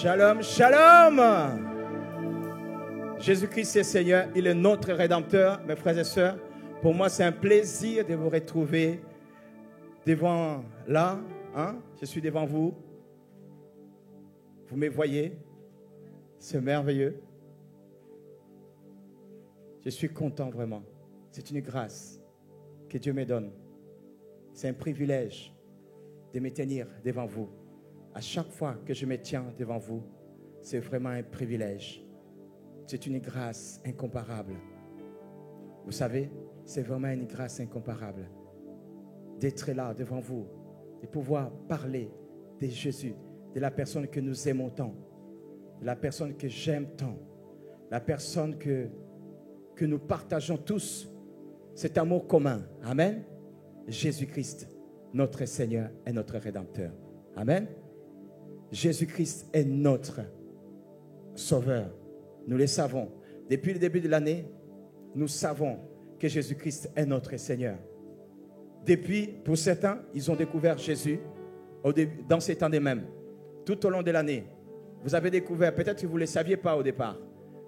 Shalom, shalom. Jésus-Christ est Seigneur, il est notre Rédempteur, mes frères et sœurs. Pour moi, c'est un plaisir de vous retrouver devant là. Je suis devant vous. Vous me voyez. C'est merveilleux. Je suis content vraiment. C'est une grâce que Dieu me donne. C'est un privilège de me tenir devant vous. À chaque fois que je me tiens devant vous, c'est vraiment un privilège. C'est une grâce incomparable. Vous savez, c'est vraiment une grâce incomparable d'être là devant vous, de pouvoir parler de Jésus, de la personne que nous aimons tant, de la personne que j'aime tant, la personne que nous partageons tous, cet amour commun. Amen. Jésus-Christ, notre Seigneur et notre Rédempteur. Amen. Jésus-Christ est notre Sauveur. Nous le savons. Depuis le début de l'année, nous savons que Jésus-Christ est notre Seigneur. Depuis, pour certains, ils ont découvert Jésus dans cette année même. Tout au long de l'année, vous avez découvert, peut-être que vous ne le saviez pas au départ,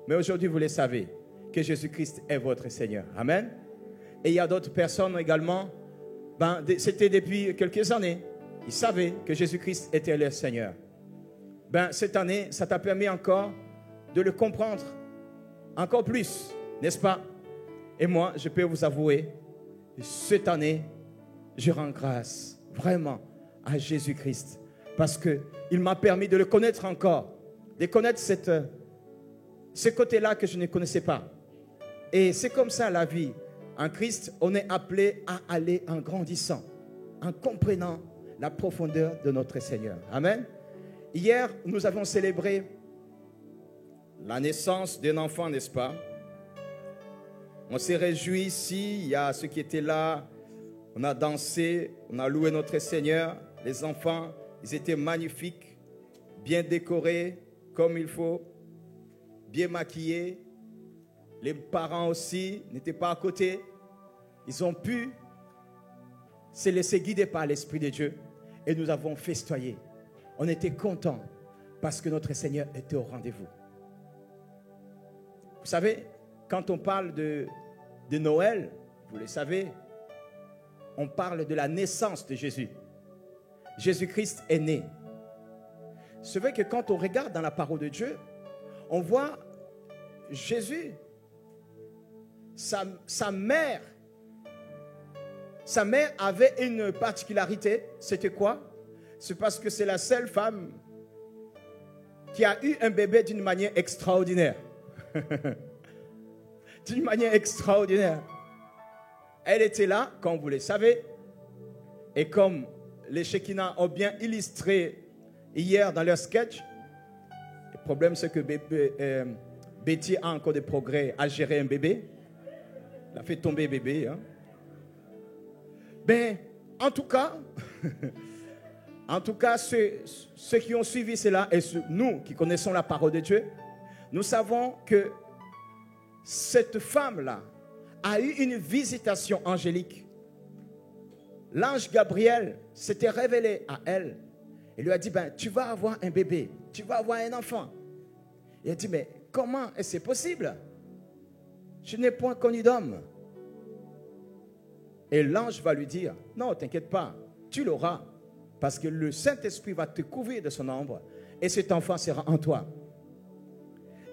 mais aujourd'hui vous le savez, que Jésus-Christ est votre Seigneur. Amen. Et il y a d'autres personnes également, c'était depuis quelques années, ils savaient que Jésus-Christ était leur Seigneur. Cette année, ça t'a permis encore de le comprendre encore plus, n'est-ce pas? Et moi, je peux vous avouer, cette année, je rends grâce vraiment à Jésus-Christ parce qu'il m'a permis de le connaître encore, de connaître ce côté-là que je ne connaissais pas. Et c'est comme ça la vie. En Christ, on est appelé à aller en grandissant, en comprenant la profondeur de notre Seigneur. Amen. Hier, nous avons célébré la naissance d'un enfant, n'est-ce pas? On s'est réjouis ici, il y a ceux qui étaient là, on a dansé, on a loué notre Seigneur. Les enfants, ils étaient magnifiques, bien décorés, comme il faut, bien maquillés. Les parents aussi n'étaient pas à côté. Ils ont pu se laisser guider par l'Esprit de Dieu et nous avons festoyé. On était contents parce que notre Seigneur était au rendez-vous. Vous savez, quand on parle de Noël, vous le savez, on parle de la naissance de Jésus. Jésus-Christ est né. C'est vrai que quand on regarde dans la parole de Dieu, on voit Jésus, sa mère avait une particularité. C'était quoi? C'est parce que c'est la seule femme qui a eu un bébé d'une manière extraordinaire. D'une manière extraordinaire. Elle était là, comme vous le savez, et comme les Shekinah ont bien illustré hier dans leur sketch. Le problème, c'est que Betty a encore des progrès à gérer un bébé. Elle a fait tomber bébé. En tout cas, ceux qui ont suivi cela et nous qui connaissons la parole de Dieu, nous savons que cette femme-là a eu une visitation angélique. L'ange Gabriel s'était révélé à elle et lui a dit, tu vas avoir un bébé, tu vas avoir un enfant. Il a dit, mais comment est-ce possible? Je n'ai point connu d'homme. Et l'ange va lui dire, non, t'inquiète pas, tu l'auras, parce que le Saint-Esprit va te couvrir de son ombre et cet enfant sera en toi.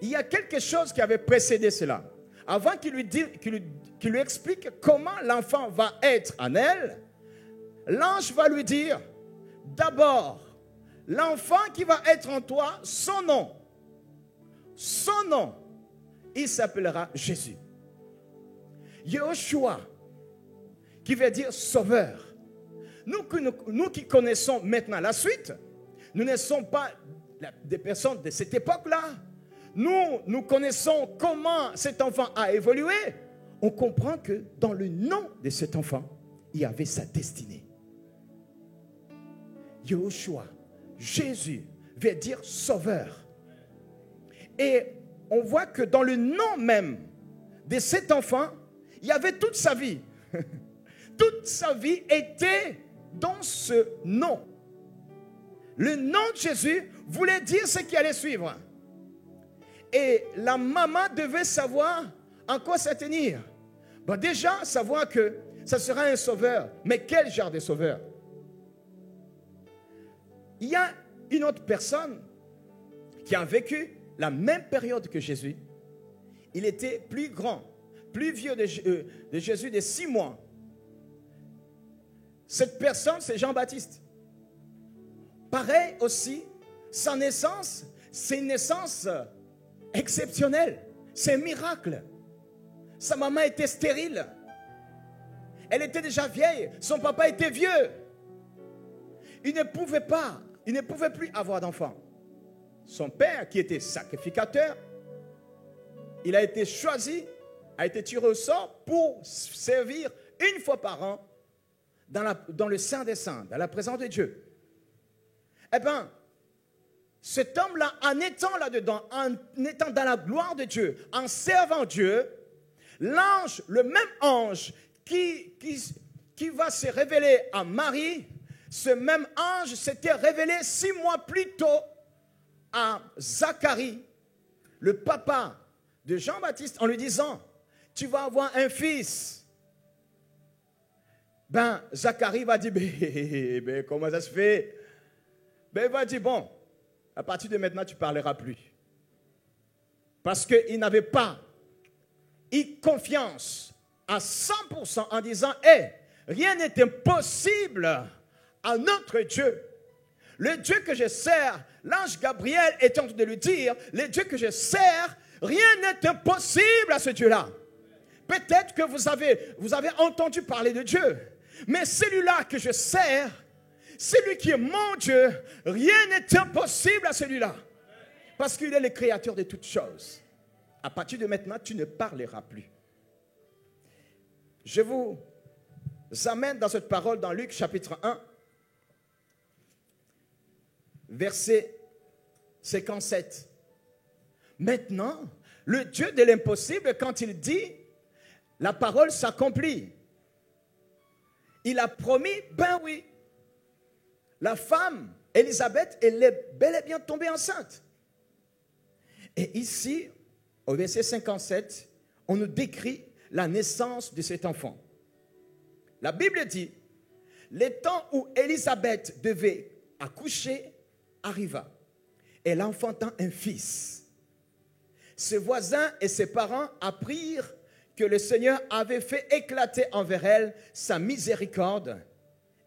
Il y a quelque chose qui avait précédé cela. Avant qu'il lui explique comment l'enfant va être en elle, l'ange va lui dire, d'abord, l'enfant qui va être en toi, son nom, il s'appellera Jésus. Yehoshua, qui veut dire sauveur. Nous qui connaissons maintenant la suite, nous ne sommes pas des personnes de cette époque-là. Nous connaissons comment cet enfant a évolué. On comprend que dans le nom de cet enfant, il y avait sa destinée. Yehoshua, Jésus, veut dire sauveur. Et on voit que dans le nom même de cet enfant, il y avait toute sa vie. Toute sa vie était dans ce nom. Le nom de Jésus voulait dire ce qui allait suivre. Et la maman devait savoir en quoi se tenir. Bon, déjà, savoir que ça sera un sauveur. Mais quel genre de sauveur? Il y a une autre personne qui a vécu la même période que Jésus. Il était plus grand, plus vieux de Jésus de 6 mois. Cette personne, c'est Jean-Baptiste. Pareil aussi, sa naissance, c'est une naissance exceptionnelle. C'est un miracle. Sa maman était stérile. Elle était déjà vieille. Son papa était vieux. Il ne pouvait plus avoir d'enfant. Son père, qui était sacrificateur, il a été choisi, a été tiré au sort pour servir une fois par an dans le Saint des Saints, dans la présence de Dieu. Eh bien, cet homme-là, en étant là-dedans, en étant dans la gloire de Dieu, en servant Dieu, l'ange, le même ange qui va se révéler à Marie, ce même ange s'était révélé 6 mois plus tôt à Zacharie, le papa de Jean-Baptiste, en lui disant, tu vas avoir un fils. Ben, Zacharie va dire, comment ça se fait? Ben, il va dire, bon, à partir de maintenant, tu ne parleras plus. Parce qu'il n'avait pas eu confiance à 100% en disant, rien n'est impossible à notre Dieu. Le Dieu que je sers, l'ange Gabriel est en train de lui dire, le Dieu que je sers, rien n'est impossible à ce Dieu-là. Peut-être que vous avez entendu parler de Dieu, mais celui-là que je sers, celui qui est mon Dieu, rien n'est impossible à celui-là. Parce qu'il est le créateur de toutes choses. À partir de maintenant, tu ne parleras plus. Je vous amène dans cette parole dans Luc chapitre 1, verset 57. Maintenant, le Dieu de l'impossible, quand il dit, la parole s'accomplit. Il a promis, ben oui. La femme, Élisabeth, elle est bel et bien tombée enceinte. Et ici, au verset 57, on nous décrit la naissance de cet enfant. La Bible dit, le temps où Élisabeth devait accoucher arriva. Elle enfanta un fils. Ses voisins et ses parents apprirent que le Seigneur avait fait éclater envers elle sa miséricorde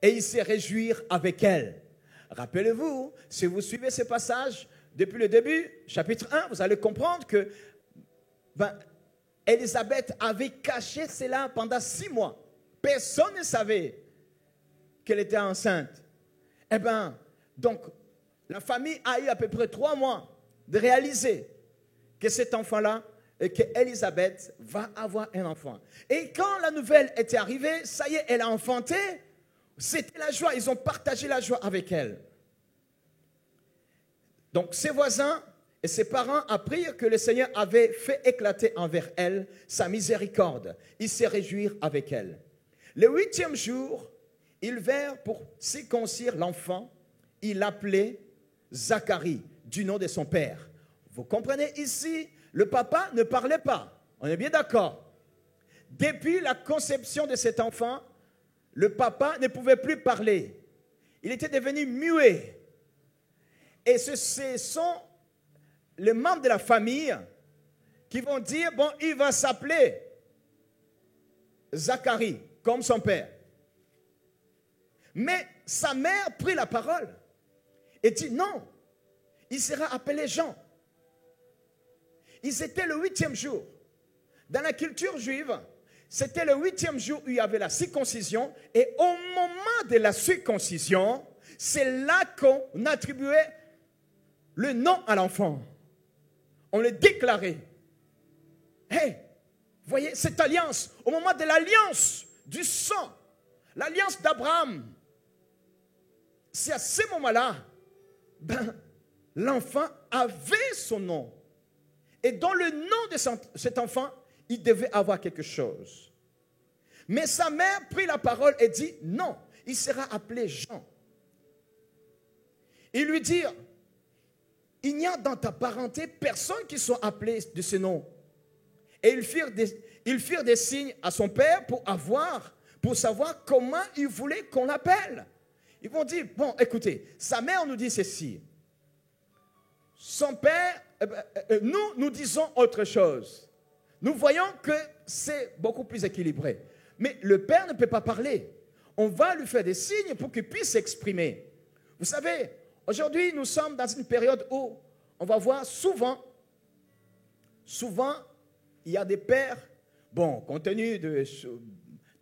et ils se réjouirent avec elle. Rappelez-vous, si vous suivez ce passage depuis le début, chapitre 1, vous allez comprendre que Élisabeth avait caché cela pendant 6 mois. Personne ne savait qu'elle était enceinte. Eh bien, donc, la famille a eu à peu près 3 mois de réaliser que cet enfant-là, et qu'Élisabeth va avoir un enfant. Et quand la nouvelle était arrivée, ça y est, elle a enfanté, c'était la joie, ils ont partagé la joie avec elle. Donc ses voisins et ses parents apprirent que le Seigneur avait fait éclater envers elle sa miséricorde. Ils se réjouirent avec elle. Le 8e jour, ils vinrent pour circoncire l'enfant. Ils l'appelaient Zacharie, du nom de son père. Vous comprenez ici, le papa ne parlait pas. On est bien d'accord. Depuis la conception de cet enfant, le papa ne pouvait plus parler. Il était devenu muet. Et ce sont les membres de la famille qui vont dire, bon, il va s'appeler Zacharie, comme son père. Mais sa mère prit la parole et dit, non, il sera appelé Jean. C'était le 8e jour. Dans la culture juive, c'était le 8e jour où il y avait la circoncision. Et au moment de la circoncision, c'est là qu'on attribuait le nom à l'enfant. On le déclarait. Hey, voyez, cette alliance, au moment de l'alliance du sang, l'alliance d'Abraham, c'est à ce moment-là, l'enfant avait son nom. Et dans le nom de cet enfant, il devait avoir quelque chose. Mais sa mère prit la parole et dit, non, il sera appelé Jean. Ils lui dirent, il n'y a dans ta parenté personne qui soit appelé de ce nom. Et ils firent des signes à son père pour savoir comment il voulait qu'on l'appelle. Ils vont dire, bon, écoutez, sa mère nous dit ceci. Son père, nous disons autre chose. Nous voyons que c'est beaucoup plus équilibré. Mais le père ne peut pas parler. On va lui faire des signes pour qu'il puisse s'exprimer. Vous savez, aujourd'hui, nous sommes dans une période où on va voir souvent, il y a des pères, bon, compte tenu des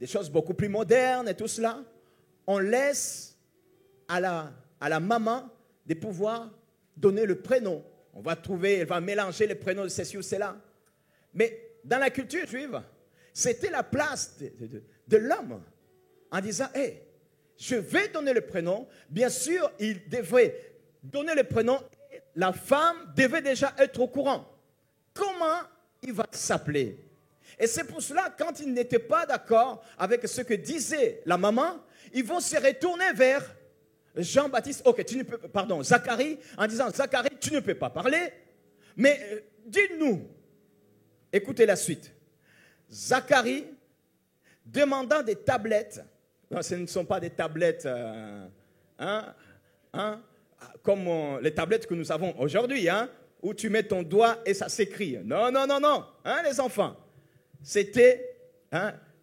choses beaucoup plus modernes et tout cela, on laisse à la maman de pouvoir donner le prénom. On va trouver, elle va mélanger les prénoms de ceci ou cela. Mais dans la culture juive, c'était la place de l'homme en disant, hey, je vais donner le prénom. Bien sûr, il devrait donner le prénom. La femme devait déjà être au courant. Comment il va s'appeler? Et c'est pour cela, quand ils n'étaient pas d'accord avec ce que disait la maman, ils vont se retourner vers Jean-Baptiste, Zacharie, en disant, Zacharie, tu ne peux pas parler, mais dis-nous, écoutez la suite. Zacharie, demandant des tablettes, non, ce ne sont pas des tablettes, comme les tablettes que nous avons aujourd'hui, où tu mets ton doigt et ça s'écrit. Non, les enfants. C'était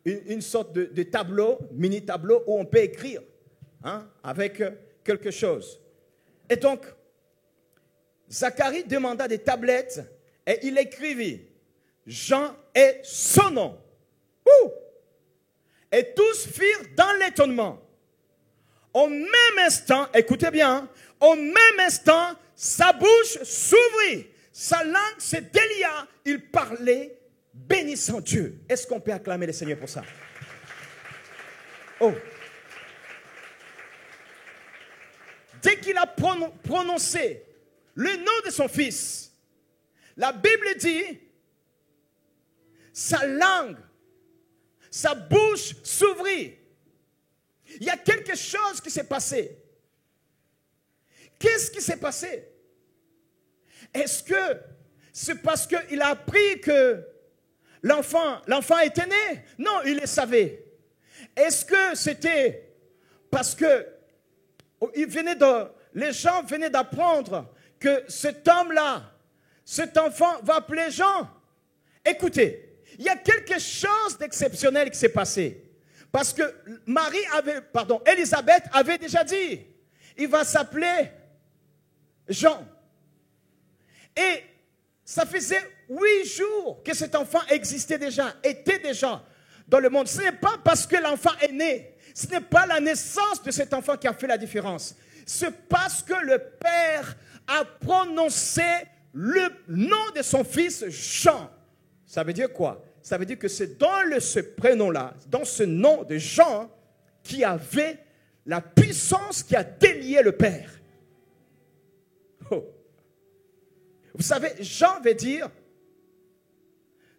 une sorte de tableau, mini-tableau, où on peut écrire avec quelque chose. Et donc, Zacharie demanda des tablettes et il écrivit Jean et son nom. Et tous firent dans l'étonnement. Au même instant, écoutez bien, au même instant, sa bouche s'ouvrit, sa langue se délia, il parlait bénissant Dieu. Est-ce qu'on peut acclamer le Seigneur pour ça? Oh. Dès qu'il a prononcé le nom de son fils, la Bible dit, sa langue, sa bouche s'ouvrit. Il y a quelque chose qui s'est passé. Qu'est-ce qui s'est passé? Est-ce que c'est parce qu'il a appris que l'enfant était né? Non, il le savait. Est-ce que c'était parce que les gens venaient d'apprendre que cet homme-là, cet enfant va appeler Jean? Écoutez, il y a quelque chose d'exceptionnel qui s'est passé. Parce que Élisabeth avait déjà dit, il va s'appeler Jean. Et ça faisait 8 jours que cet enfant existait déjà, était déjà dans le monde. Ce n'est pas parce que l'enfant est né, ce n'est pas la naissance de cet enfant qui a fait la différence. C'est parce que le Père a prononcé le nom de son fils Jean. Ça veut dire quoi? Ça veut dire que c'est dans ce prénom-là, dans ce nom de Jean, qui avait la puissance qui a délié le Père. Oh. Vous savez, Jean veut dire,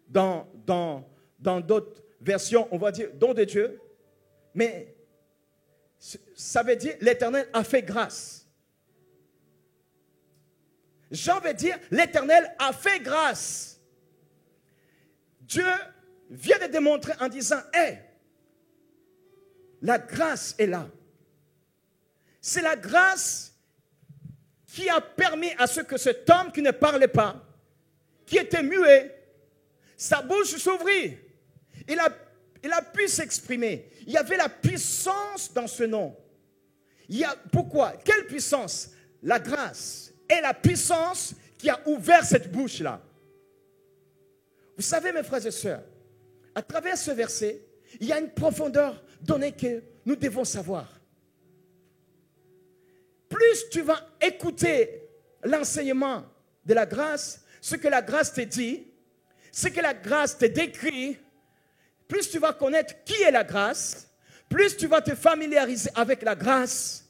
dans d'autres versions, on va dire don de Dieu, mais ça veut dire l'Éternel a fait grâce. Jean veut dire l'Éternel a fait grâce. Dieu vient de démontrer en disant, hey, la grâce est là. C'est la grâce qui a permis à ce que cet homme qui ne parlait pas, qui était muet, sa bouche s'ouvrit. Il a pu s'exprimer. Il y avait la puissance dans ce nom. Pourquoi? Quelle puissance? La grâce et la puissance qui a ouvert cette bouche-là. Vous savez, mes frères et sœurs, à travers ce verset, il y a une profondeur donnée que nous devons savoir. Plus tu vas écouter l'enseignement de la grâce, ce que la grâce te dit, ce que la grâce te décrit, plus tu vas connaître qui est la grâce, plus tu vas te familiariser avec la grâce,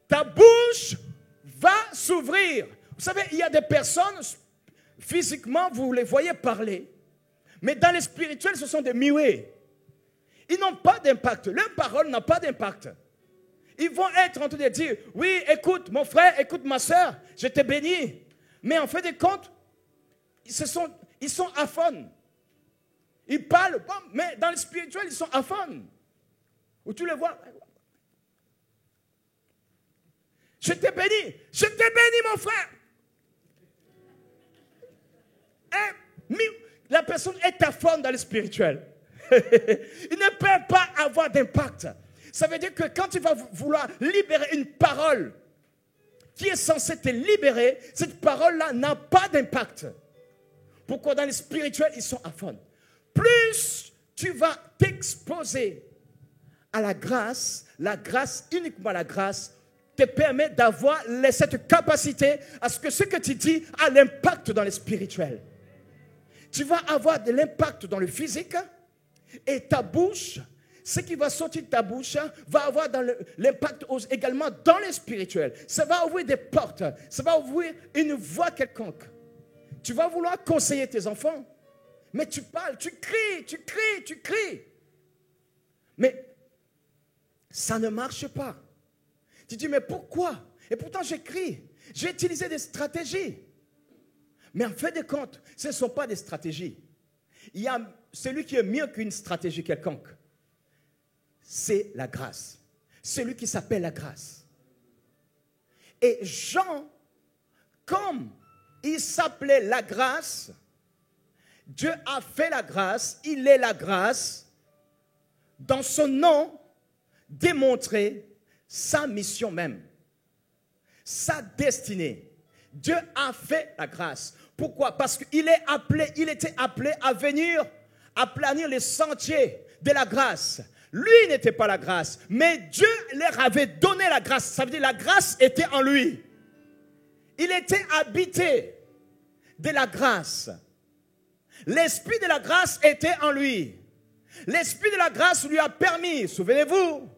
ta bouche va s'ouvrir. Vous savez, il y a des personnes, physiquement, vous les voyez parler, mais dans le spirituel, ce sont des muets. Ils n'ont pas d'impact. Leur parole n'a pas d'impact. Ils vont être en train de dire, oui, écoute mon frère, écoute ma soeur, je t'ai béni. Mais en fait de compte, ils sont aphones. Ils parlent, mais dans le spirituel, ils sont aphones. Où tu les vois. Je t'ai béni mon frère. Et la personne est aphone dans le spirituel. Il ne peut pas avoir d'impact. Ça veut dire que quand tu vas vouloir libérer une parole qui est censée te libérer, cette parole-là n'a pas d'impact. Pourquoi dans le spirituel, ils sont aphones? Plus tu vas t'exposer à la grâce, uniquement la grâce, te permet d'avoir cette capacité à ce que tu dis a l'impact dans le spirituel. Tu vas avoir de l'impact dans le physique et ta bouche, ce qui va sortir de ta bouche va avoir l'impact également dans le spirituel. Ça va ouvrir des portes, ça va ouvrir une voie quelconque. Tu vas vouloir conseiller tes enfants, mais tu parles, tu cries. Mais ça ne marche pas. Tu dis, mais pourquoi? Et pourtant j'écris, j'ai utilisé des stratégies. Mais en fait de compte, ce ne sont pas des stratégies. Il y a celui qui est mieux qu'une stratégie quelconque. C'est la grâce. Celui qui s'appelle la grâce. Et Jean, comme il s'appelait la grâce, Dieu a fait la grâce, il est la grâce, dans son nom, démontrer sa mission même, sa destinée. Dieu a fait la grâce. Pourquoi? Parce qu'il était appelé à venir aplanir les sentiers de la grâce. Lui n'était pas la grâce, mais Dieu leur avait donné la grâce. Ça veut dire que la grâce était en lui. Il était habité de la grâce. L'esprit de la grâce était en lui. L'esprit de la grâce lui a permis, souvenez-vous,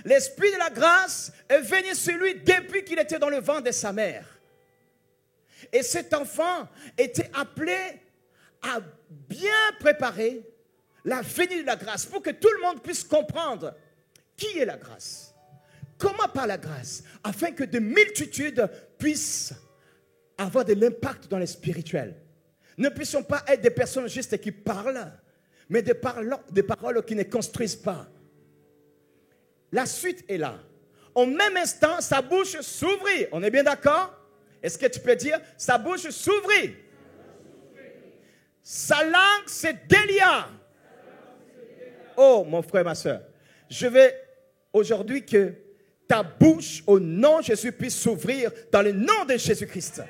l'esprit de la grâce est venu sur lui depuis qu'il était dans le ventre de sa mère. Et cet enfant était appelé à bien préparer la venue de la grâce pour que tout le monde puisse comprendre qui est la grâce. Comment par la grâce? Afin que de multitudes puissent avoir de l'impact dans le spirituel. Ne puissions pas être des personnes juste qui parlent, mais des paroles qui ne construisent pas. La suite est là. Au même instant, sa bouche s'ouvrit. On est bien d'accord? Est-ce que tu peux dire, sa bouche s'ouvrit? Sa langue se délia. Oh, mon frère, ma soeur, je veux aujourd'hui que ta bouche, au nom de Jésus, puisse s'ouvrir dans le nom de Jésus-Christ.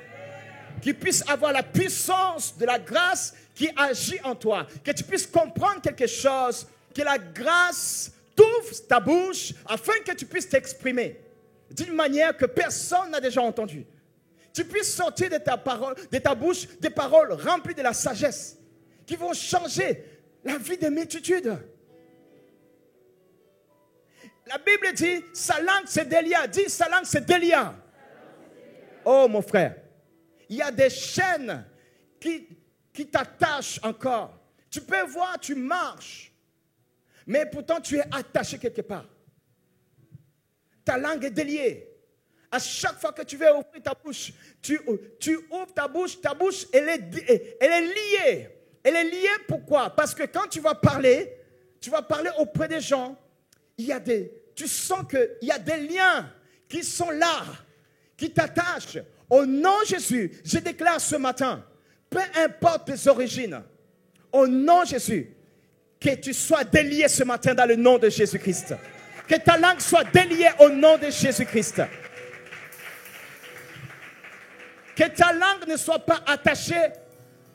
Qu'il puisse avoir la puissance de la grâce qui agit en toi. Que tu puisses comprendre quelque chose, que la grâce t'ouvre ta bouche afin que tu puisses t'exprimer d'une manière que personne n'a déjà entendue. Tu puisses sortir de ta bouche des paroles remplies de la sagesse qui vont changer la vie des multitudes. La Bible dit, sa langue se délia. Dis, sa langue se délia. Oh mon frère, il y a des chaînes qui t'attachent encore. Tu peux voir, tu marches, mais pourtant tu es attaché quelque part. Ta langue est déliée. À chaque fois que tu veux ouvrir ta bouche, tu ouvres ta bouche, elle est liée. Elle est liée pourquoi? Parce que quand tu vas parler auprès des gens, tu sens qu'il y a des liens qui sont là, qui t'attachent. Au nom de Jésus, je déclare ce matin, peu importe tes origines, au nom de Jésus, que tu sois délié ce matin dans le nom de Jésus-Christ. Que ta langue soit déliée au nom de Jésus-Christ. Que ta langue ne soit pas attachée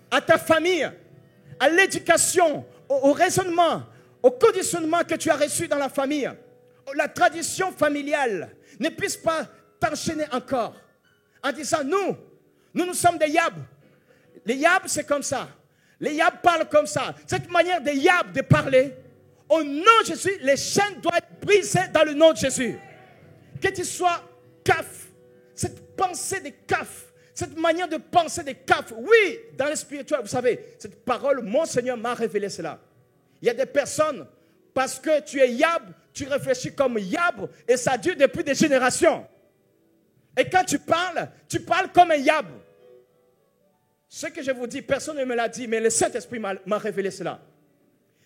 à ta famille, à l'éducation, au raisonnement, au conditionnement que tu as reçu dans la famille. La tradition familiale ne puisse pas t'enchaîner encore en disant nous sommes des yabs. Les yabs, c'est comme ça. Les yabs parlent comme ça. Cette manière des yabs de parler, au nom de Jésus, les chaînes doivent être brisées dans le nom de Jésus. Que tu sois caf, cette pensée de caf, cette manière de penser des caf. Oui, dans le spirituel, vous savez, cette parole, mon Seigneur m'a révélé cela. Il y a des personnes, parce que tu es yab, tu réfléchis comme yab, et ça dure depuis des générations. Et quand tu parles comme un yab. Ce que je vous dis, personne ne me l'a dit, mais le Saint-Esprit m'a révélé cela.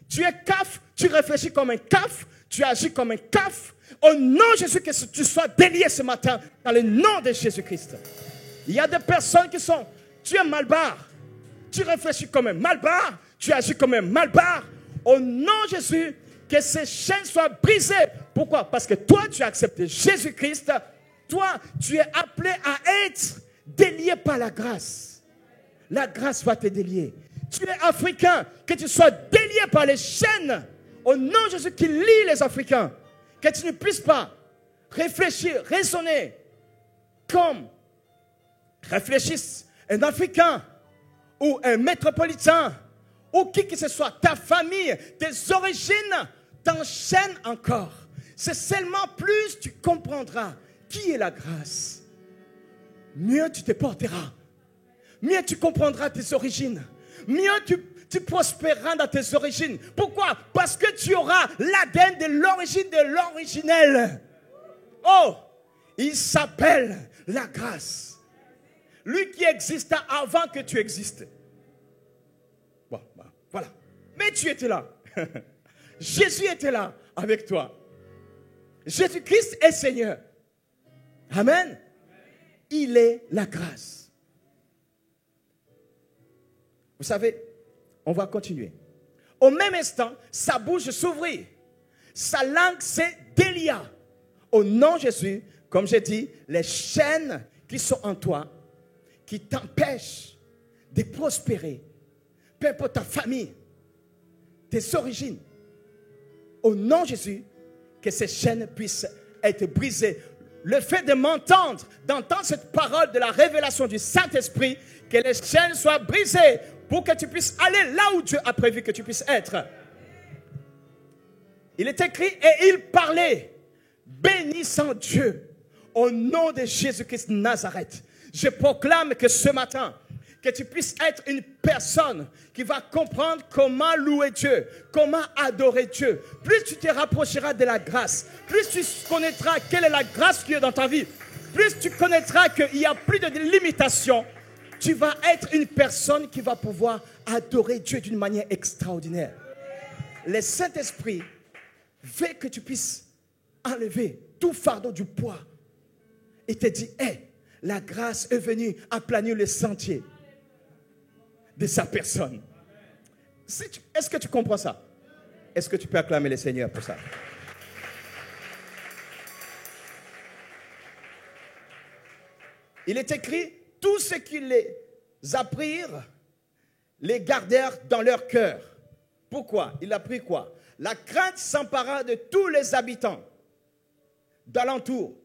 Tu es caf, tu réfléchis comme un caf, tu agis comme un caf. Au nom de Jésus, que tu sois délié ce matin, dans le nom de Jésus-Christ. Il y a des personnes qui sont, tu es malbar, tu réfléchis comme un malbar, tu agis comme un malbar. Au nom de Jésus, que ces chaînes soient brisées. Pourquoi? Parce que toi, tu as accepté Jésus-Christ. Toi, tu es appelé à être délié par la grâce. La grâce va te délier. Tu es africain, que tu sois délié par les chaînes. Au nom de Jésus qui lie les Africains. Que tu ne puisses pas réfléchir, raisonner comme réfléchisse un Africain ou un métropolitain ou qui que ce soit. Ta famille, tes origines t'enchaînent encore. C'est seulement plus tu comprendras qui est la grâce, mieux tu te porteras. Mieux tu comprendras tes origines. Mieux tu prospéreras dans tes origines. Pourquoi? Parce que tu auras l'ADN de l'origine de l'originel. Oh, il s'appelle la grâce. Lui qui exista avant que tu existes. Bon, voilà. Mais tu étais là. Jésus était là avec toi. Jésus-Christ est Seigneur. Amen. Il est la grâce. Vous savez, on va continuer. Au même instant, sa bouche s'ouvrit. Sa langue se délia. Au nom de Jésus, comme j'ai dit, les chaînes qui sont en toi, qui t'empêchent de prospérer, peu importe ta famille, tes origines, au nom de Jésus, que ces chaînes puissent être brisées. Le fait de m'entendre, d'entendre cette parole de la révélation du Saint-Esprit, que les chaînes soient brisées pour que tu puisses aller là où Dieu a prévu que tu puisses être. Il est écrit et il parlait, bénissant Dieu au nom de Jésus-Christ de Nazareth. Je proclame que ce matin, que tu puisses être une personne qui va comprendre comment louer Dieu, comment adorer Dieu. Plus tu te rapprocheras de la grâce, plus tu connaîtras quelle est la grâce qui est dans ta vie, plus tu connaîtras qu'il n'y a plus de limitation. Tu vas être une personne qui va pouvoir adorer Dieu d'une manière extraordinaire. Le Saint-Esprit veut que tu puisses enlever tout fardeau du poids et te dit, hey, la grâce est venue aplanir le sentier de sa personne. Est-ce que tu comprends ça? Est-ce que tu peux acclamer le Seigneur pour ça? Il est écrit, tous ceux qui les apprirent, les gardèrent dans leur cœur. Pourquoi? Il a pris quoi? La crainte s'empara de tous les habitants d'alentour.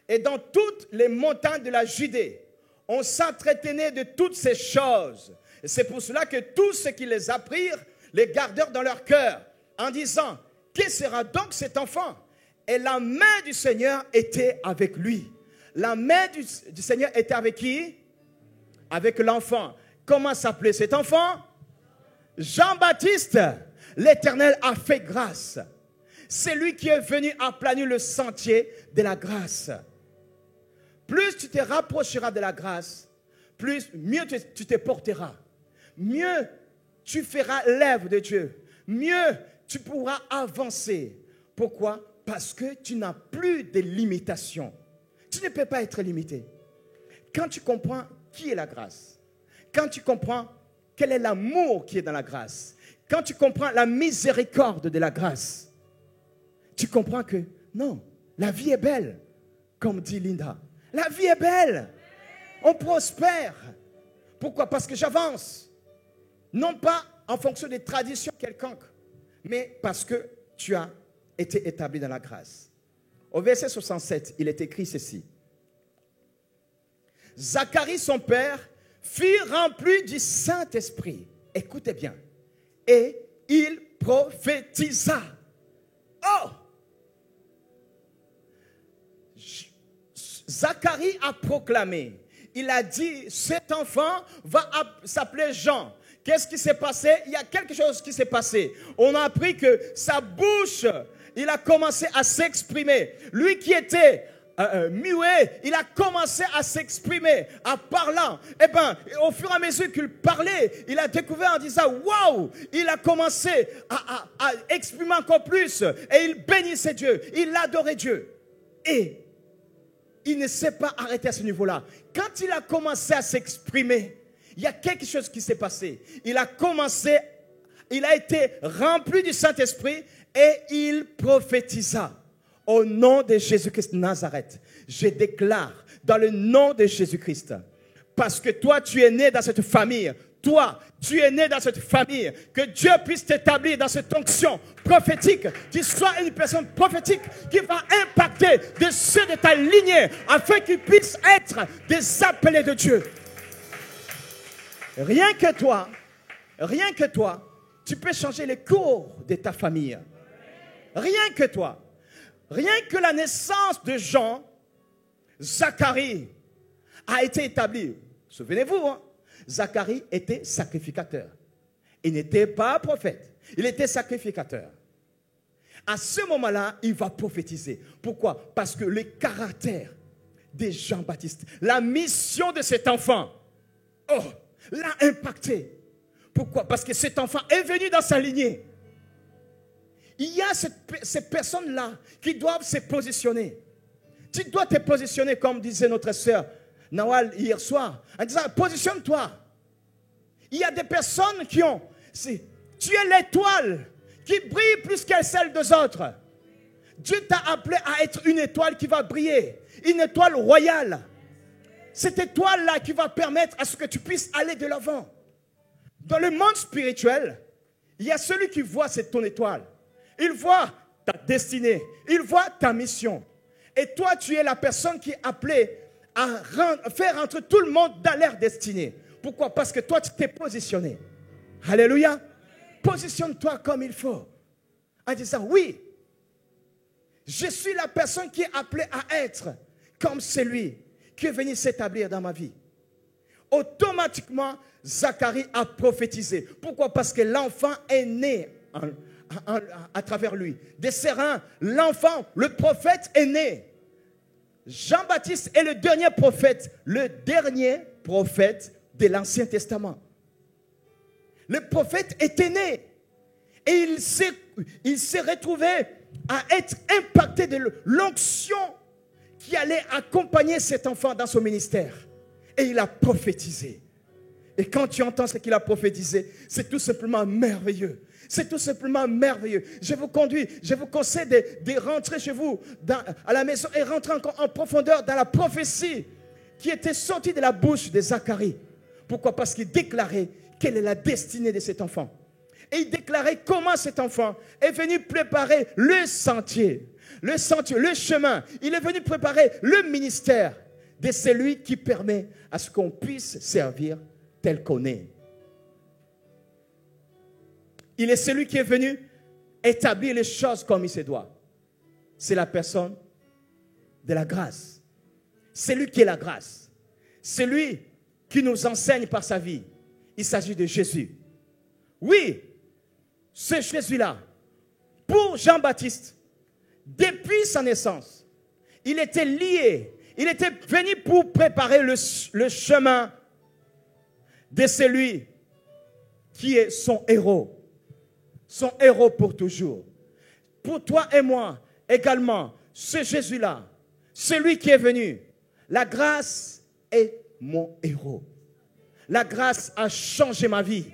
Et dans toutes les montagnes de la Judée, on s'entretenait de toutes ces choses. Et c'est pour cela que tous ceux qui les apprirent, les gardèrent dans leur cœur, en disant, que sera donc cet enfant? Et la main du Seigneur était avec lui. La main du Seigneur était avec qui? Avec l'enfant. Comment s'appelait cet enfant? Jean-Baptiste. L'Éternel a fait grâce. C'est lui qui est venu aplanir le sentier de la grâce. Plus tu te rapprocheras de la grâce, mieux tu te porteras. Mieux tu feras l'œuvre de Dieu. Mieux tu pourras avancer. Pourquoi? Parce que tu n'as plus de limitations. Tu ne peux pas être limité. Quand tu comprends qui est la grâce, quand tu comprends quel est l'amour qui est dans la grâce, quand tu comprends la miséricorde de la grâce, tu comprends que non, la vie est belle, comme dit Linda. La vie est belle. On prospère. Pourquoi? Parce que j'avance. Non pas en fonction des traditions quelconques, mais parce que tu as été établi dans la grâce. Au verset 67, il est écrit ceci. Zacharie, son père, fut rempli du Saint-Esprit. Écoutez bien. Et il prophétisa. Oh! Zacharie a proclamé. Il a dit, cet enfant va s'appeler Jean. Qu'est-ce qui s'est passé? Il y a quelque chose qui s'est passé. On a appris que sa bouche, il a commencé à s'exprimer. Lui qui était muet, il a commencé à s'exprimer en parlant. Eh bien, au fur et à mesure qu'il parlait, il a découvert en disant waouh, il a commencé à exprimer encore plus et il bénissait Dieu, il adorait Dieu. Et il ne s'est pas arrêté à ce niveau-là. Quand il a commencé à s'exprimer, il y a quelque chose qui s'est passé. Il a été rempli du Saint-Esprit et il prophétisa. Au nom de Jésus-Christ de Nazareth, je déclare dans le nom de Jésus-Christ, parce que toi, tu es né dans cette famille, toi, tu es né dans cette famille, que Dieu puisse t'établir dans cette onction prophétique, tu sois une personne prophétique qui va impacter de ceux de ta lignée, afin qu'ils puissent être des appelés de Dieu. Rien que toi, tu peux changer les cours de ta famille. Rien que toi. Rien que la naissance de Jean, Zacharie a été établie. Souvenez-vous, hein? Zacharie était sacrificateur. Il n'était pas prophète. Il était sacrificateur. À ce moment-là, il va prophétiser. Pourquoi? Parce que le caractère de Jean-Baptiste, la mission de cet enfant, l'a impacté. Pourquoi? Parce que cet enfant est venu dans sa lignée. Il y a ces personnes-là qui doivent se positionner. Tu dois te positionner comme disait notre sœur Nawal hier soir. En disant, positionne-toi. Il y a des personnes tu es l'étoile qui brille plus que celle des autres. Dieu t'a appelé à être une étoile qui va briller. Une étoile royale. Cette étoile-là qui va permettre à ce que tu puisses aller de l'avant. Dans le monde spirituel, il y a celui qui voit ton étoile. Il voit ta destinée. Il voit ta mission. Et toi, tu es la personne qui est appelée à faire entrer tout le monde dans leur destinée. Pourquoi? Parce que toi, tu t'es positionné. Alléluia. Positionne-toi comme il faut. En disant, oui, je suis la personne qui est appelée à être comme celui qui est venu s'établir dans ma vie. Automatiquement, Zacharie a prophétisé. Pourquoi? Parce que l'enfant est né à travers lui. Des ses reins, l'enfant, le prophète est né. Jean-Baptiste est le dernier prophète de l'Ancien Testament. Le prophète était né et il s'est retrouvé à être impacté de l'onction qui allait accompagner cet enfant dans son ministère. Et il a prophétisé. Et quand tu entends ce qu'il a prophétisé, c'est tout simplement merveilleux. C'est tout simplement merveilleux. Je vous conseille de rentrer chez vous, à la maison, et rentrer encore en profondeur dans la prophétie qui était sortie de la bouche de Zacharie. Pourquoi? Parce qu'il déclarait quelle est la destinée de cet enfant. Et il déclarait comment cet enfant est venu préparer le sentier, le chemin. Il est venu préparer le ministère de celui qui permet à ce qu'on puisse servir tel qu'on est. Il est celui qui est venu établir les choses comme il se doit. C'est la personne de la grâce. C'est lui qui est la grâce. C'est lui qui nous enseigne par sa vie. Il s'agit de Jésus. Oui, c'est Jésus-là. Pour Jean-Baptiste, depuis sa naissance, il était lié. Il était venu pour préparer le chemin de celui qui est son héros. Son héros pour toujours. Pour toi et moi également, c'est Jésus-là, celui qui est venu. La grâce est mon héros. La grâce a changé ma vie.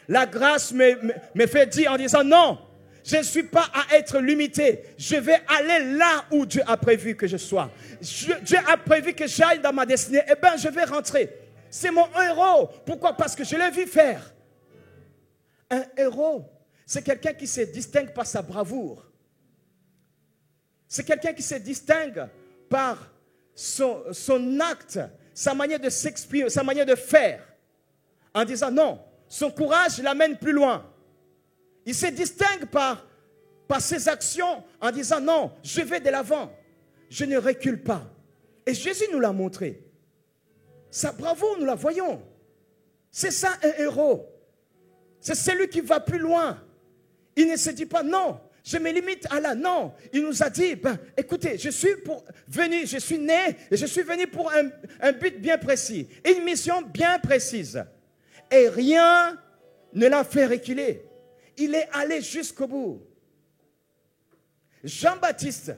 La grâce me fait dire en disant non, je ne suis pas à être limité. Je vais aller là où Dieu a prévu que je sois. Dieu a prévu que j'aille dans ma destinée. Eh bien, je vais rentrer. C'est mon héros. Pourquoi? Parce que je l'ai vu faire. Un héros, c'est quelqu'un qui se distingue par sa bravoure. C'est quelqu'un qui se distingue par son acte, sa manière de s'exprimer, sa manière de faire. En disant non, son courage l'amène plus loin. Il se distingue par ses actions en disant non, je vais de l'avant. Je ne recule pas. Et Jésus nous l'a montré. Sa bravoure, nous la voyons. C'est ça un héros. C'est celui qui va plus loin. Il ne se dit pas non, je me limite à là. Non, il nous a dit, écoutez, je suis né et je suis venu pour un but bien précis, une mission bien précise. Et rien ne l'a fait reculer. Il est allé jusqu'au bout. Jean-Baptiste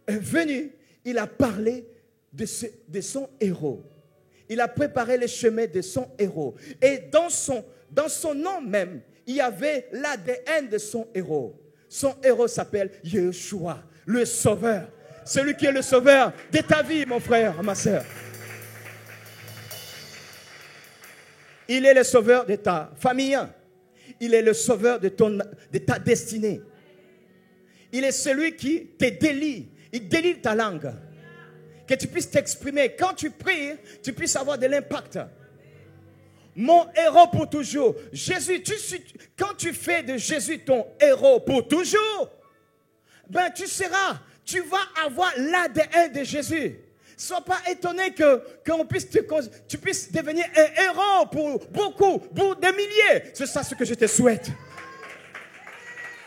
est venu, il a parlé de son héros. Il a préparé le chemin de son héros. Et dans son nom même, il y avait l'ADN de son héros. Son héros s'appelle Yeshua, le sauveur. Celui qui est le sauveur de ta vie, mon frère, ma soeur. Il est le sauveur de ta famille. Il est le sauveur de ta destinée. Il est celui qui te délie. Il délie ta langue. Que tu puisses t'exprimer. Quand tu pries, tu puisses avoir de l'impact. Mon héros pour toujours. Jésus, quand tu fais de Jésus ton héros pour toujours, tu vas avoir l'ADN de Jésus. Sois pas étonné que tu puisses devenir un héros pour beaucoup, pour des milliers. C'est ça ce que je te souhaite.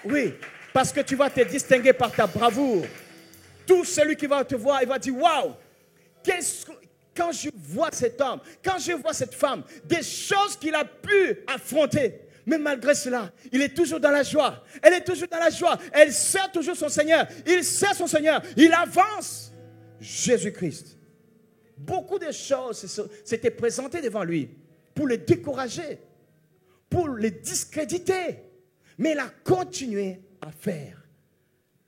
Oui, parce que tu vas te distinguer par ta bravoure. Tout celui qui va te voir, il va dire, waouh, quand je vois cet homme, quand je vois cette femme, des choses qu'il a pu affronter, mais malgré cela, il est toujours dans la joie. Elle est toujours dans la joie. Elle sert toujours son Seigneur. Il sert son Seigneur. Il avance. Jésus-Christ. Beaucoup de choses s'étaient présentées devant lui pour le décourager, pour le discréditer. Mais il a continué à faire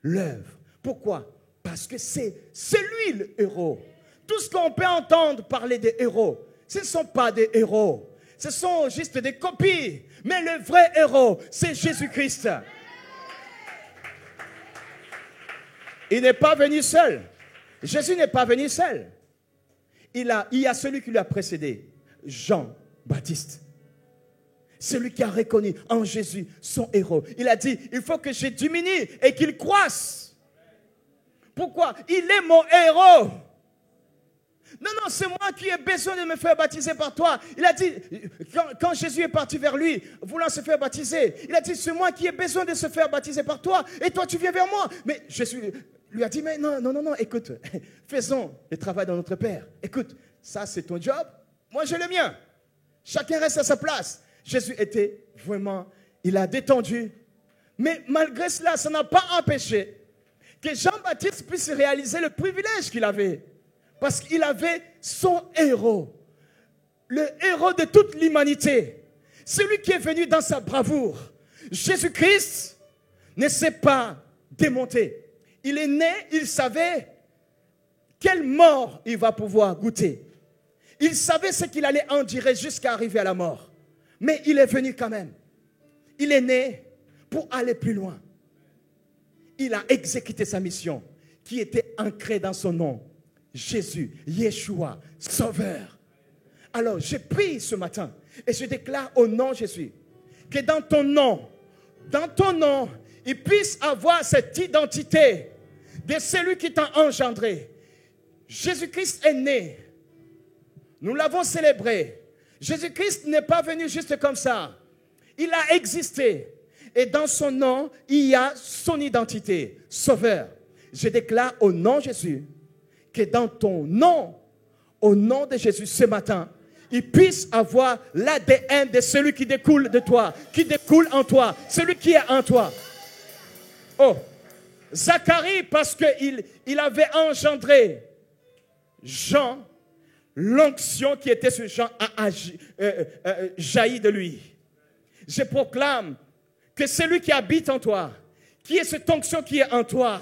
l'œuvre. Pourquoi? Parce que c'est lui le héros. Tout ce qu'on peut entendre parler des héros, ce ne sont pas des héros. Ce sont juste des copies. Mais le vrai héros, c'est Jésus-Christ. Il n'est pas venu seul. Jésus n'est pas venu seul. Il y a celui qui lui a précédé, Jean-Baptiste. Celui qui a reconnu en Jésus son héros. Il a dit, il faut que je diminue et qu'il croisse. Pourquoi? Il est mon héros. Non, c'est moi qui ai besoin de me faire baptiser par toi. Il a dit, quand Jésus est parti vers lui, voulant se faire baptiser, il a dit, c'est moi qui ai besoin de se faire baptiser par toi, et toi tu viens vers moi. Mais Jésus lui a dit, mais non, écoute, faisons le travail de notre Père. Écoute, ça c'est ton job, moi j'ai le mien. Chacun reste à sa place. Jésus était vraiment, il a détendu. Mais malgré cela, ça n'a pas empêché que Jean-Baptiste puisse réaliser le privilège qu'il avait. Parce qu'il avait son héros, le héros de toute l'humanité, celui qui est venu dans sa bravoure. Jésus-Christ ne s'est pas démonté. Il est né, il savait quelle mort il va pouvoir goûter. Il savait ce qu'il allait endurer jusqu'à arriver à la mort. Mais il est venu quand même. Il est né pour aller plus loin. Il a exécuté sa mission qui était ancrée dans son nom. Jésus, Yeshua, Sauveur. Alors, je prie ce matin et je déclare au nom de Jésus que dans ton nom, il puisse avoir cette identité de celui qui t'a engendré. Jésus-Christ est né. Nous l'avons célébré. Jésus-Christ n'est pas venu juste comme ça. Il a existé. Et dans son nom, il y a son identité. Sauveur. Je déclare au nom de Jésus que dans ton nom, au nom de Jésus ce matin, il puisse avoir l'ADN de celui qui découle de toi, qui découle en toi, celui qui est en toi. Oh, Zacharie, parce qu'il avait engendré Jean, l'onction qui était sur Jean a jailli de lui. Je proclame que celui qui habite en toi, qui est cette onction qui est en toi,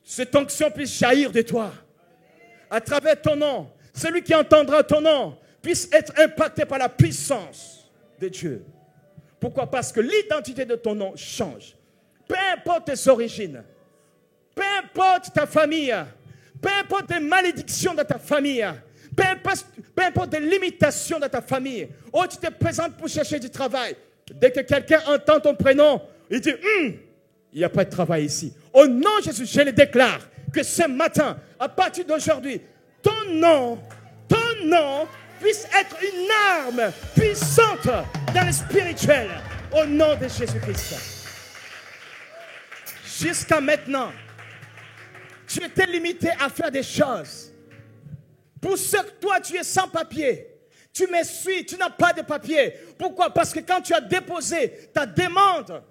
cette onction puisse jaillir de toi. À travers ton nom, celui qui entendra ton nom puisse être impacté par la puissance de Dieu. Pourquoi? Parce que l'identité de ton nom change. Peu importe tes origines, peu importe ta famille, peu importe les malédictions de ta famille, peu importe les limitations de ta famille. Oh, tu te présentes pour chercher du travail. Dès que quelqu'un entend ton prénom, il dit, il n'y a pas de travail ici. Au nom de Jésus, je le déclare que ce matin, à partir d'aujourd'hui, ton nom puisse être une arme puissante dans le spirituel. Au nom de Jésus-Christ. Jusqu'à maintenant, tu étais limité à faire des choses. Pour ce que toi, tu es sans papier. Tu me suis, tu n'as pas de papier. Pourquoi? Parce que quand tu as déposé ta demande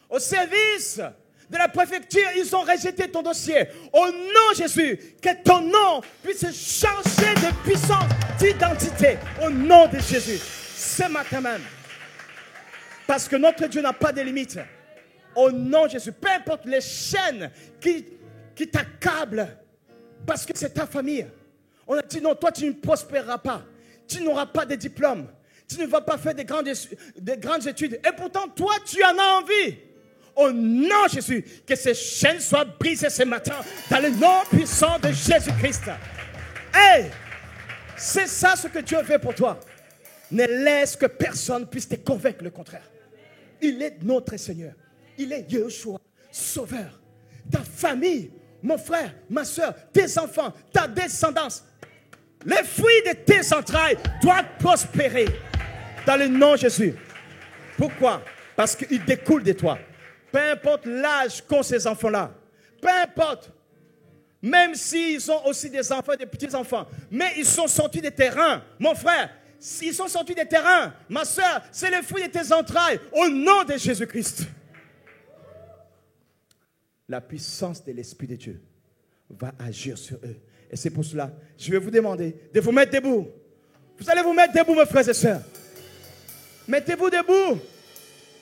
au service de la préfecture, ils ont rejeté ton dossier. Au nom de Jésus, que ton nom puisse changer de puissance d'identité. Au nom de Jésus. Ce matin même. Parce que notre Dieu n'a pas de limites. Au nom de Jésus. Peu importe les chaînes qui t'accablent. Parce que c'est ta famille. On a dit non, toi tu ne prospéreras pas. Tu n'auras pas de diplôme. Tu ne vas pas faire des grandes études. Et pourtant, toi, tu en as envie. Au nom de Jésus, que ces chaînes soient brisées ce matin dans le nom puissant de Jésus-Christ. Hey, c'est ça ce que Dieu veut pour toi. Ne laisse que personne puisse te convaincre le contraire. Il est notre Seigneur. Il est Yeshua, Sauveur. Ta famille, mon frère, ma soeur, tes enfants, ta descendance, les fruits de tes entrailles doivent prospérer dans le nom de Jésus. Pourquoi? Parce qu'ils découlent de toi. Peu importe l'âge qu'ont ces enfants-là. Peu importe. Même s'ils ont aussi des enfants, des petits-enfants. Mais ils sont sortis des terrains. Mon frère, s'ils sont sortis des terrains, ma soeur, c'est le fruit de tes entrailles. Au nom de Jésus-Christ. La puissance de l'Esprit de Dieu va agir sur eux. Et c'est pour cela, je vais vous demander de vous mettre debout. Vous allez vous mettre debout, mes frères et sœurs. Mettez-vous debout.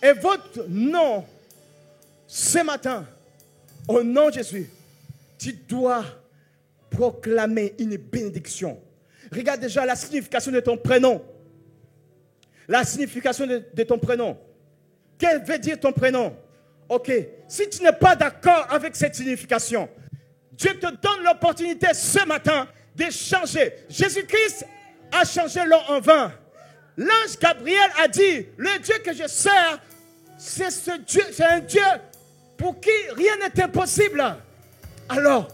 Et votre nom, ce matin, au nom de Jésus, tu dois proclamer une bénédiction. Regarde déjà la signification de ton prénom. La signification de ton prénom. Qu'est-ce que veut dire ton prénom? Ok, si tu n'es pas d'accord avec cette signification, Dieu te donne l'opportunité ce matin de changer. Jésus-Christ a changé l'eau en vin. L'ange Gabriel a dit, le Dieu que je sers, c'est ce Dieu, c'est un Dieu pour qui rien n'est impossible. Alors,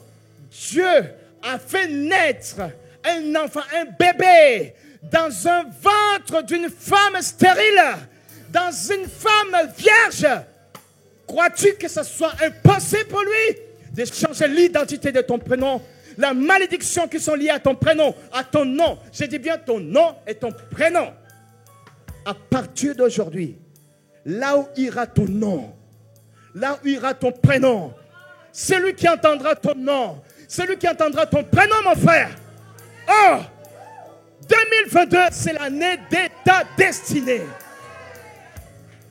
Dieu a fait naître un enfant, un bébé, dans un ventre d'une femme stérile, dans une femme vierge. Crois-tu que ce soit impossible pour lui de changer l'identité de ton prénom, la malédiction qui sont liées à ton prénom, à ton nom? Je dis bien ton nom et ton prénom. À partir d'aujourd'hui, là où ira ton nom, là où ira ton prénom, celui qui entendra ton nom, celui qui entendra ton prénom, mon frère. Oh, 2022, c'est l'année de ta destinée.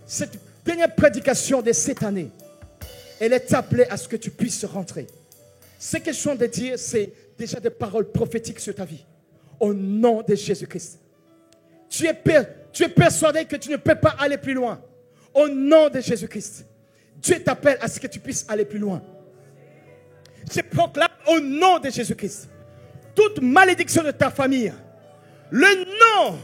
Cette dernière prédication de cette année, elle est appelée à ce que tu puisses rentrer. Ce que je suis en train de dire, c'est déjà des paroles prophétiques sur ta vie. Au nom de Jésus-Christ. Tu es persuadé que tu ne peux pas aller plus loin. Au nom de Jésus-Christ. Dieu t'appelle à ce que tu puisses aller plus loin. Je proclame au nom de Jésus-Christ. Toute malédiction de ta famille. Le nom,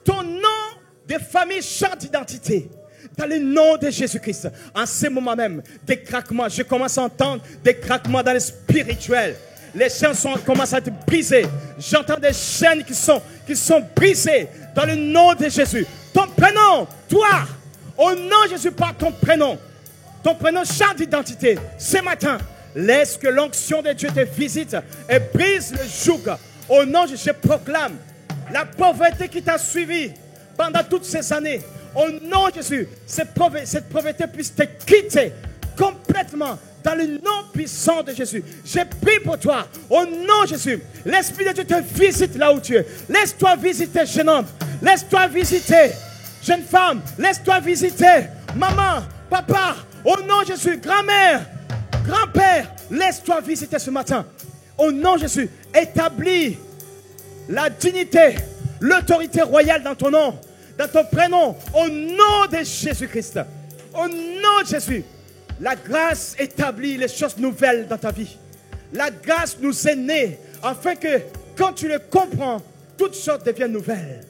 ton nom de famille change d'identité. Dans le nom de Jésus-Christ. En ce moment même, des craquements. Je commence à entendre des craquements dans le spirituel. Les chaînes commencent à être brisées. J'entends des chaînes qui sont brisées. Dans le nom de Jésus. Ton prénom, toi, au nom de Jésus, par ton prénom. Ton prénom change d'identité. Ce matin, laisse que l'onction de Dieu te visite et brise le joug. Au nom de Jésus, je proclame la pauvreté qui t'a suivi pendant toutes ces années. Au nom de Jésus, cette pauvreté puisse te quitter complètement dans le nom puissant de Jésus. Je prie pour toi. Au nom de Jésus, l'Esprit de Dieu te visite là où tu es. Laisse-toi visiter, jeune homme. Laisse-toi visiter, jeune femme. Laisse-toi visiter, maman, papa. Au nom de Jésus, grand-mère, grand-père. Laisse-toi visiter ce matin. Au nom de Jésus, établis la dignité, l'autorité royale dans ton nom, dans ton prénom, au nom de Jésus-Christ. Au nom de Jésus, la grâce établit les choses nouvelles dans ta vie. La grâce nous est née afin que quand tu le comprends, toutes choses deviennent nouvelles.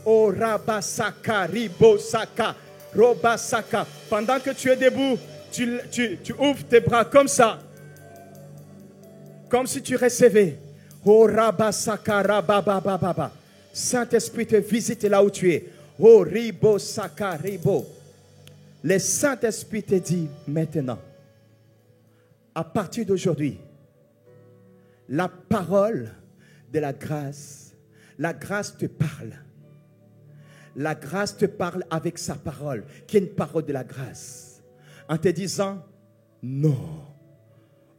Oh Rabasaka, Ribosaka, Robasaka. Pendant que tu es debout, tu ouvres tes bras comme ça. Comme si tu recevais. Oh Rabasaka, Rababababa. Saint-Esprit te visite là où tu es. Oh Ribo Saka Ribo. Le Saint-Esprit te dit maintenant, À partir d'aujourd'hui, la parole de la grâce te parle. La grâce te parle avec sa parole, qui est une parole de la grâce. En te disant, non,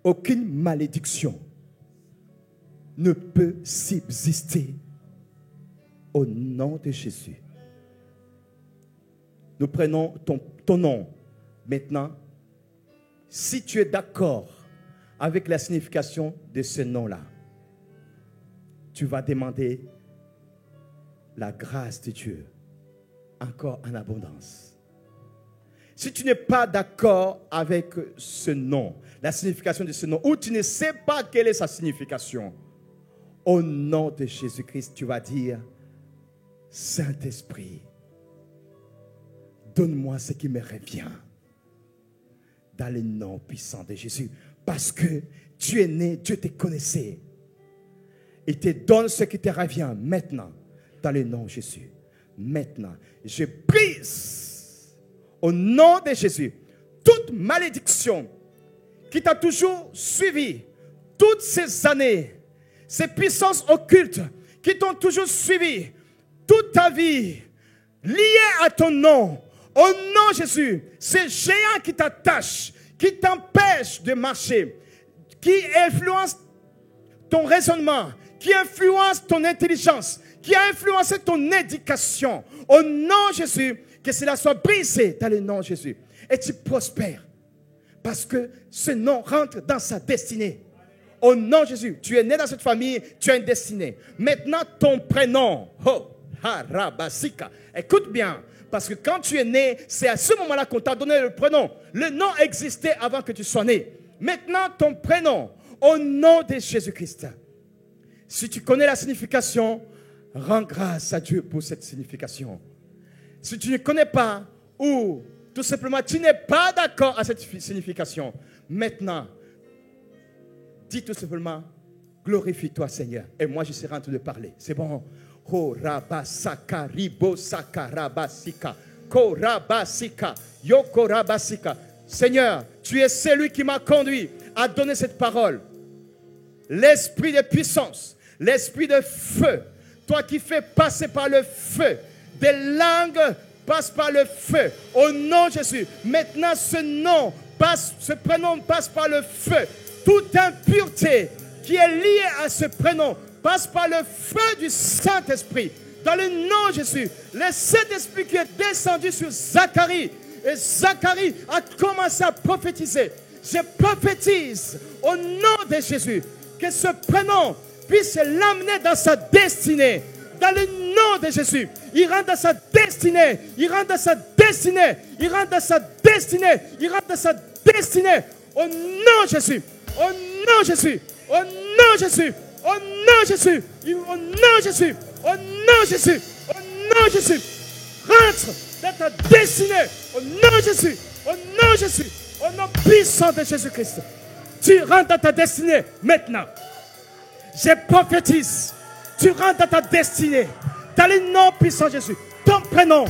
aucune malédiction ne peut subsister au nom de Jésus. Nous prenons ton nom. Maintenant, si tu es d'accord avec la signification de ce nom-là, tu vas demander la grâce de Dieu encore en abondance. Si tu n'es pas d'accord avec ce nom, la signification de ce nom, ou tu ne sais pas quelle est sa signification, au nom de Jésus-Christ, tu vas dire, Saint-Esprit, donne-moi ce qui me revient dans le nom puissant de Jésus. Parce que tu es né, Dieu te connaissait. Il te donne ce qui te revient maintenant dans le nom de Jésus. Maintenant, je brise au nom de Jésus toute malédiction qui t'a toujours suivi toutes ces années, ces puissances occultes qui t'ont toujours suivi toute ta vie, liées à ton nom. Au nom de Jésus, ces géants qui t'attachent, qui t'empêchent de marcher, qui influencent ton raisonnement, qui influencent ton intelligence, qui a influencé ton éducation. Au nom de Jésus, que cela soit brisé dans le nom de Jésus. Et tu prospères. Parce que ce nom rentre dans sa destinée. Au nom de Jésus, tu es né dans cette famille, tu as une destinée. Maintenant, ton prénom, Harabasika. Écoute bien, parce que quand tu es né, c'est à ce moment-là qu'on t'a donné le prénom. Le nom existait avant que tu sois né. Maintenant, ton prénom, au nom de Jésus-Christ. Si tu connais la signification, rends grâce à Dieu pour cette signification. Si tu ne connais pas, ou tout simplement tu n'es pas d'accord à cette signification, maintenant, dis tout simplement, glorifie-toi Seigneur. Et moi je serai en train de parler. C'est bon. Ko rabasaka ribo sakarabasika. Ko rabasika yoko rabasika. Seigneur, tu es celui qui m'a conduit à donner cette parole. L'esprit de puissance, l'esprit de feu, toi qui fais passer par le feu, des langues passent par le feu. Au nom de Jésus, maintenant ce prénom passe par le feu. Toute impureté qui est liée à ce prénom passe par le feu du Saint-Esprit. Dans le nom de Jésus, le Saint-Esprit qui est descendu sur Zacharie. Et Zacharie a commencé à prophétiser. Je prophétise au nom de Jésus que ce prénom puisse l'amener dans sa destinée. Dans le nom de Jésus, il rentre dans sa destinée. Il rentre dans sa destinée. Il rentre dans sa destinée. Il rentre dans sa destinée. Au nom de Jésus. Au nom de Jésus. Au nom de Jésus. Au nom de Jésus. Au nom de Jésus. Au nom de Jésus. Au nom de Jésus. Rentre dans ta destinée. Au nom de Jésus. Au nom de Jésus. Au nom puissant de Jésus-Christ. Tu rentres dans ta destinée maintenant. Je prophétise. Tu rentres dans ta destinée. Dans le nom puissant de Jésus. Ton prénom.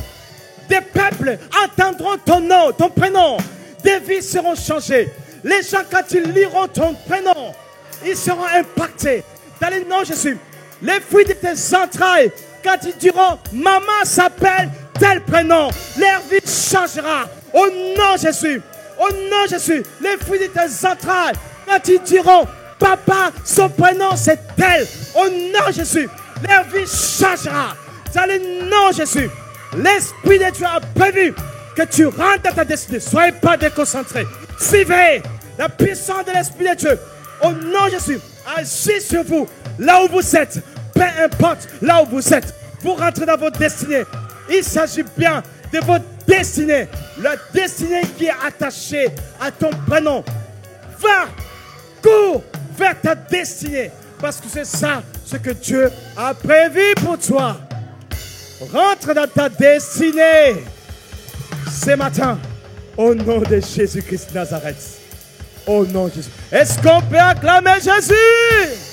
Des peuples entendront ton nom, ton prénom. Des vies seront changées. Les gens, quand ils liront ton prénom, ils seront impactés. Dans le nom de Jésus. Les fruits de tes entrailles, quand ils diront, maman s'appelle tel prénom, leur vie changera. Au nom de Jésus. Au nom de Jésus. Les fruits de tes entrailles, quand ils diront, papa, son prénom c'est tel. Au nom de Jésus, leur vie changera. Dans le nom de Jésus, l'Esprit de Dieu a prévu que tu rentres dans ta destinée. Soyez pas déconcentrés. Suivez la puissance de l'Esprit de Dieu. Au nom de Jésus, agis sur vous. Là où vous êtes, peu importe là où vous êtes, vous rentrez dans votre destinée. Il s'agit bien de votre destinée. La destinée qui est attachée à ton prénom. Va, cours vers ta destinée. Parce que c'est ça ce que Dieu a prévu pour toi. Rentre dans ta destinée ce matin. Au nom de Jésus-Christ de Nazareth. Au nom de Jésus. Est-ce qu'on peut acclamer Jésus?